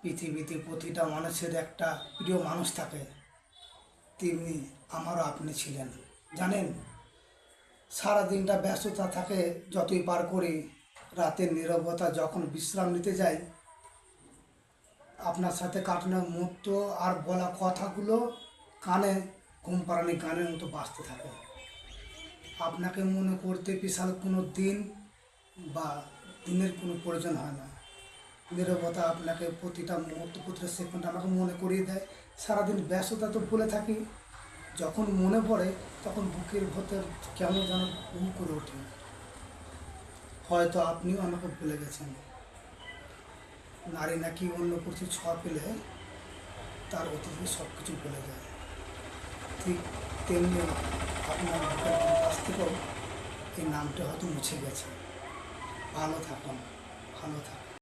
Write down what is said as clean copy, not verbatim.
পৃথিবীতে প্রতিটা মানুষের একটা প্রিয় মানুষ থাকে, তেমনি আমারও আপনি ছিলেন। জানেন, সারা দিনটা ব্যস্ততা থাকে, যতই পার করি, রাতের নীরবতা যখন বিশ্রাম নিতে যাই, আপনার সাথে কাটানো মুহূর্ত আর বলা কথাগুলো কানে ঘুম পাড়ানি গানের মতো বাজতে থাকে। আপনাকে মনে করতে বিশাল কোনো দিন বা দিনের কোনো প্রয়োজন হয় না। নীরবতা আপনাকে প্রতিটা মুহূর্ত, প্রতিটা সেকেন্ড আমাকে মনে করিয়ে দেয়। সারাদিন ব্যস্ততা তো ভুলে থাকি, যখন মনে পড়ে তখন বুকের ভেতর কেমন যেন হু করে ওঠে। হয়তো আপনিও আমাকে ভুলে গেছেন। নারী নাকি অন্য কিছু ছোঁয়া পেলে তার অতীতে সব কিছু ভুলে যায়, ঠিক তেমনি আপনার বুকের কাছ থেকেও এই নামটা হয়তো মুছে গেছে। ভালো থাকুন, ভালো থাকুন।